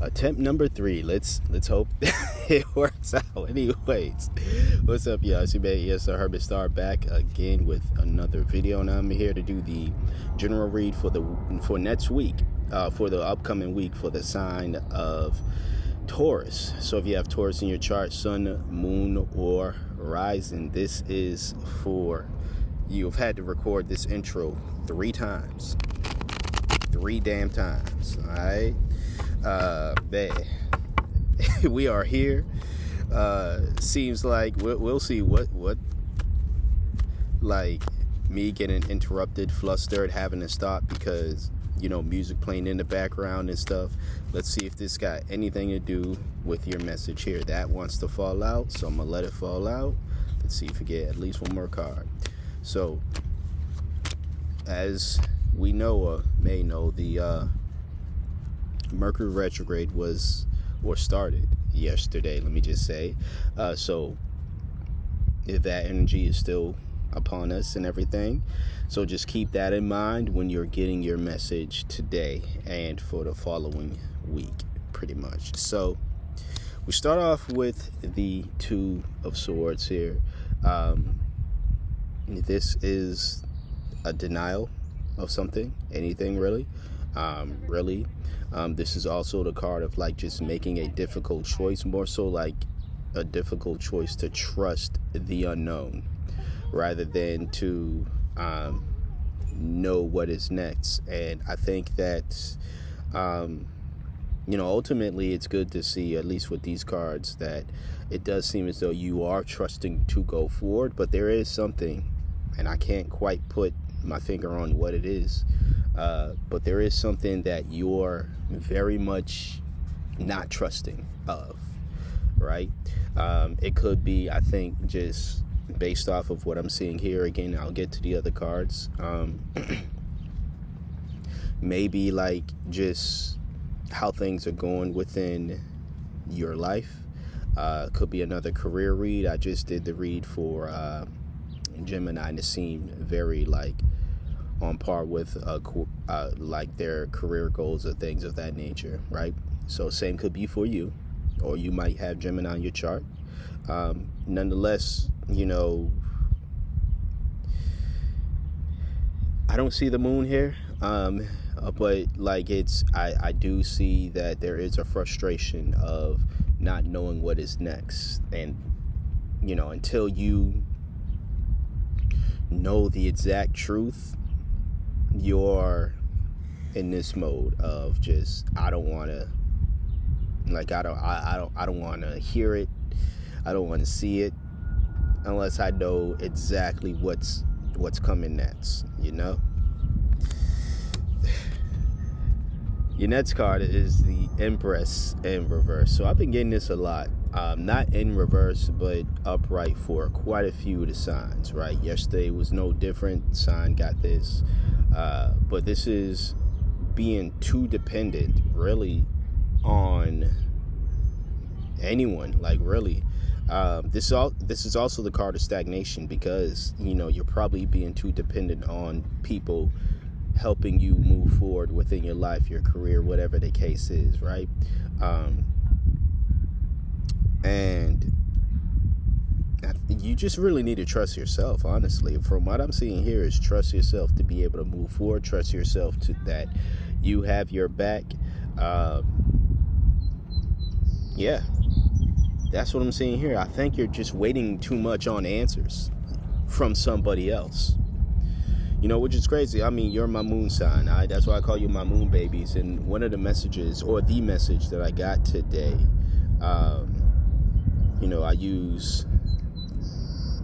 Attempt number 3. Let's hope it works out. Anyways, what's up, y'all? It's your man, yes, sir, Herbert Star, back again with another video, and I'm here to do the general read for next week, for the upcoming week, for the sign of Taurus. So if you have Taurus in your chart, sun, moon, or rising, this is for you. I've had to record this intro 3 times. 3 damn times. All right. Man, we are here. Seems like we'll see what like me getting interrupted, flustered, having to stop because music playing in the background and stuff. Let's see if this got anything to do with your message here. That wants to fall out, so I'm gonna let it fall out. Let's see if we get at least one more card. So as we know, or may know, the Mercury retrograde started yesterday, let me just say. So if that energy is still upon us and everything, so just keep that in mind when you're getting your message today and for the following week, pretty much. So we start off with the Two of Swords here. This is a denial of something, anything really. This is also the card of like just making a difficult choice, more so like a difficult choice to trust the unknown rather than to know what is next. And I think that ultimately it's good to see, at least with these cards, that it does seem as though you are trusting to go forward, but there is something, and I can't quite put my finger on what it is, but there is something that you're very much not trusting of, right? It could be, I think, just based off of what I'm seeing here. Again, I'll get to the other cards. Maybe like just how things are going within your life. Could be another career read. I just did the read for Gemini, and it seemed very like on par with like their career goals or things of that nature, right? So same could be for you, or you might have Gemini on your chart. Nonetheless, I don't see the moon here, but like I do see that there is a frustration of not knowing what is next, and until you know the exact truth, you're in this mode of just I don't want to hear it. I don't want to see it unless I know exactly what's coming next. Your next card is the Empress in reverse. So I've been getting this a lot. Not in reverse, but upright for quite a few of the signs, right? Yesterday was no different. Sign got this. But this is being too dependent, really, on anyone. Like, really. This is also the card of stagnation, because, you're probably being too dependent on people helping you move forward within your life, your career, whatever the case is, right? And you just really need to trust yourself, honestly. From what I'm seeing here is trust yourself to be able to move forward. Trust yourself to that you have your back. Yeah, that's what I'm seeing here. I think you're just waiting too much on answers from somebody else. Which is crazy. I mean, you're my moon sign. That's why I call you my moon babies. And one of the messages, or the message that I got today, I use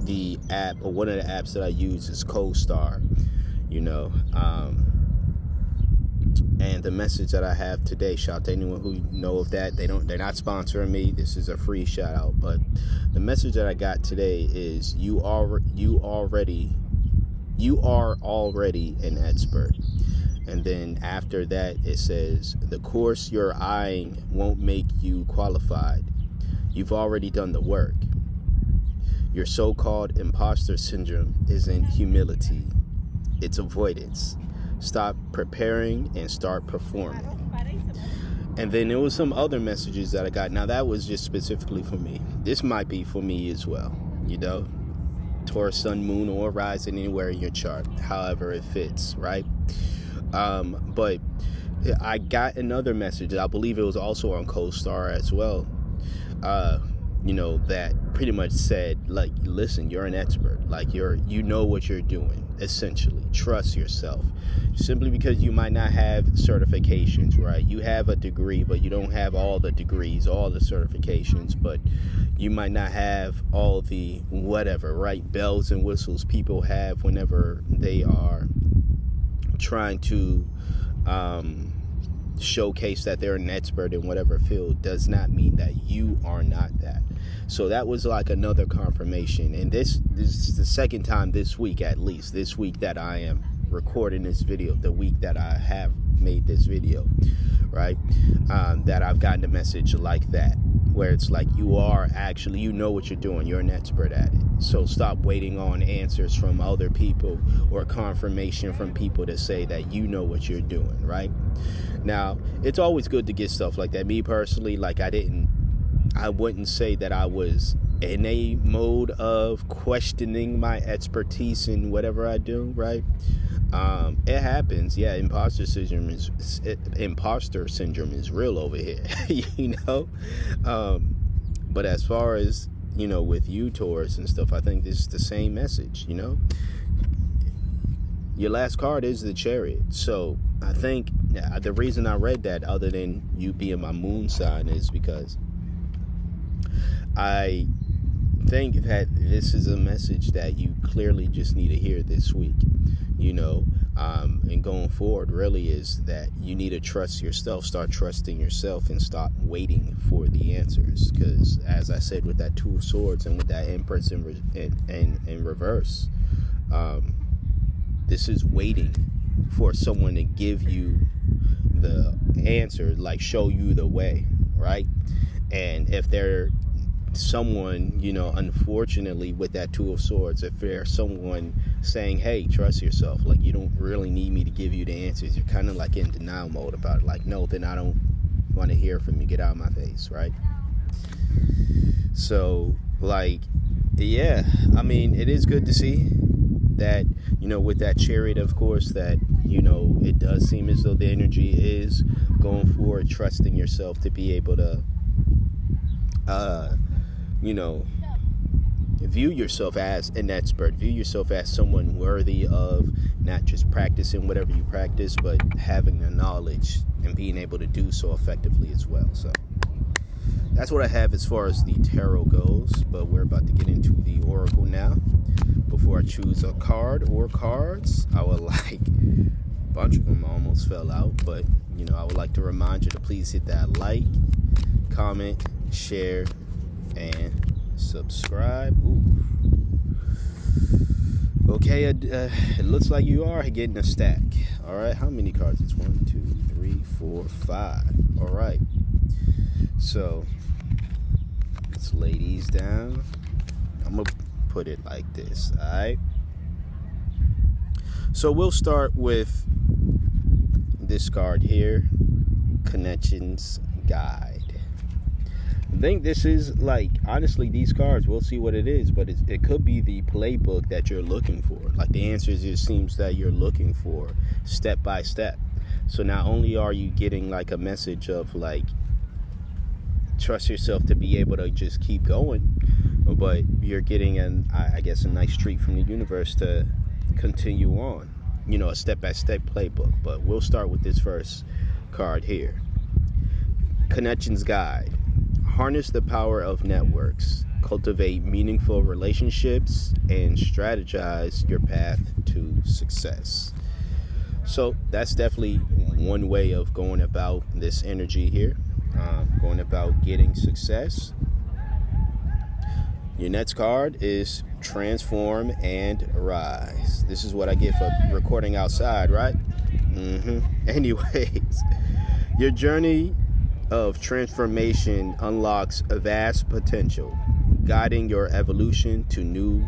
the app, or one of the apps that I use is CoStar, and the message that I have today, shout out to anyone who know of that. They're not sponsoring me. This is a free shout out. But the message that I got today is you are already an expert. And then after that, it says the course you're eyeing won't make you qualified. You've already done the work. Your so-called imposter syndrome isn't humility, it's avoidance. Stop preparing and start performing. And then there was some other messages that I got. Now that was just specifically for me. This might be for me as well. Taurus, sun, moon, or rising anywhere in your chart, however it fits, right? But I got another message. I believe it was also on Co-Star as well. That pretty much said, like, listen, you're an expert. Like, you know what you're doing, essentially. Trust yourself. Simply because you might not have certifications, right? You have a degree, but you don't have all the degrees, all the certifications, but you might not have all the whatever, right? Bells and whistles people have whenever they are trying to showcase that they're an expert in whatever field does not mean that you are not that. So that was like another confirmation. And this is the second time this week, at least this week, that I am recording this video, the week that I have made this video, right? That I've gotten a message like that, where it's like, you are actually, you know what you're doing, you're an expert at it. So stop waiting on answers from other people or confirmation from people to say that you know what you're doing, right? Now, it's always good to get stuff like that. Me personally, like, I wouldn't say that I was in a mode of questioning my expertise in whatever I do, right? It happens. Yeah, imposter syndrome is real over here, But as far as, with you, Taurus, and stuff, I think this is the same message, Your last card is the Chariot. So I think the reason I read that, other than you being my moon sign, is because I think that this is a message that you clearly just need to hear this week, and going forward really is that you need to trust yourself, start trusting yourself, and stop waiting for the answers. Because as I said, with that Two of Swords and with that Empress in reverse, this is waiting for someone to give you the answer, like show you the way, right? And if they're someone, unfortunately, with that Two of Swords, if there's someone saying, hey, trust yourself, like, you don't really need me to give you the answers, you're kind of like in denial mode about it, like, no, then I don't want to hear from you, get out of my face, right? So, like, yeah, I mean, it is good to see that, with that Chariot, of course, that, it does seem as though the energy is going forward, trusting yourself to be able to view yourself as an expert, view yourself as someone worthy of not just practicing whatever you practice, but having the knowledge and being able to do so effectively as well. So that's what I have as far as the tarot goes, but we're about to get into the oracle now. Before I choose a card or cards, I would like, a bunch of them almost fell out, but I would like to remind you to please hit that like, comment, share, and subscribe. Ooh. Okay, it looks like you are getting a stack. All right, how many cards? It's 1, 2, 3, 4, 5. All right, so let's lay these down. I'm gonna put it like this. All right, so we'll start with this card here, Connections Guide. I think this is, like, honestly, these cards, we'll see what it is, but it could be the playbook that you're looking for. Like, the answers it seems that you're looking for step by step. So not only are you getting like a message of like, trust yourself to be able to just keep going, but you're getting I guess a nice treat from the universe to continue on, a step-by-step playbook. But we'll start with this first card here, Connections Guide. Harness the power of networks, cultivate meaningful relationships, and strategize your path to success. So that's definitely one way of going about this energy here, going about getting success. Your next card is Transform and Rise. This is what I get for recording outside, right? Anyways, your journey of transformation unlocks a vast potential, guiding your evolution to new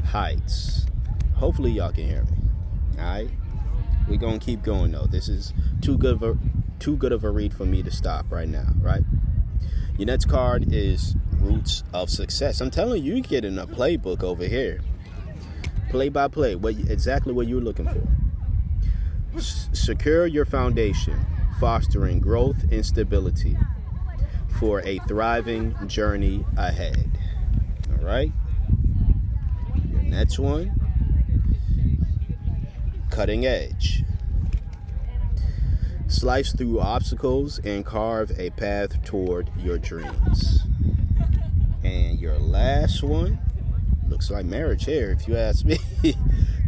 heights. Hopefully y'all can hear me. All right, we're gonna keep going though. This is too good too good of a read for me to stop right now, right? Your next card is Roots of Success. I'm telling you, you're getting a playbook over here. Play by play, exactly what you're looking for. Secure your foundation, fostering growth and stability for a thriving journey ahead. All right? Your next one, Cutting Edge. Slice through obstacles and carve a path toward your dreams. And your last one, looks like marriage here, if you ask me.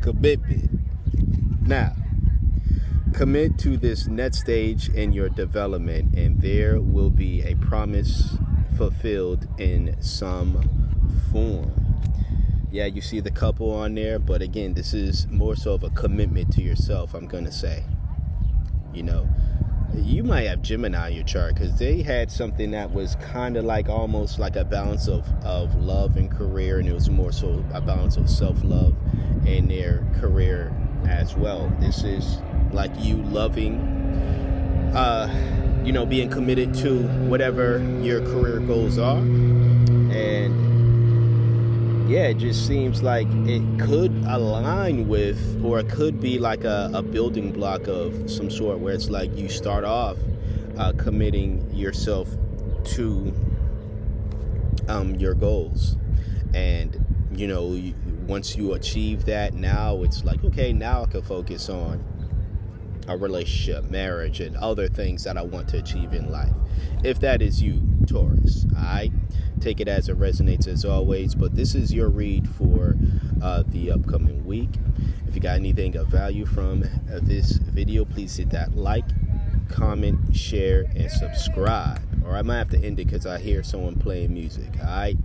Commitment. Now, commit to this next stage in your development, and there will be a promise fulfilled in some form. Yeah, you see the couple on there, but again, this is more so of a commitment to yourself, I'm going to say. You know, you might have Gemini in your chart, because they had something that was kind of like almost like a balance of love and career, and it was more so a balance of self-love in their career as well. This is like you loving, being committed to whatever your career goals are. And yeah, it just seems like it could align with, or it could be like a building block of some sort, where it's like you start off committing yourself to your goals. And, once you achieve that, now it's like, okay, now I can focus on a relationship, marriage, and other things that I want to achieve in life. If that is you, Taurus, I take it as it resonates as always, but this is your read for the upcoming week. If you got anything of value from this video, please hit that like, comment, share, and subscribe. Or I might have to end it because I hear someone playing music. All right.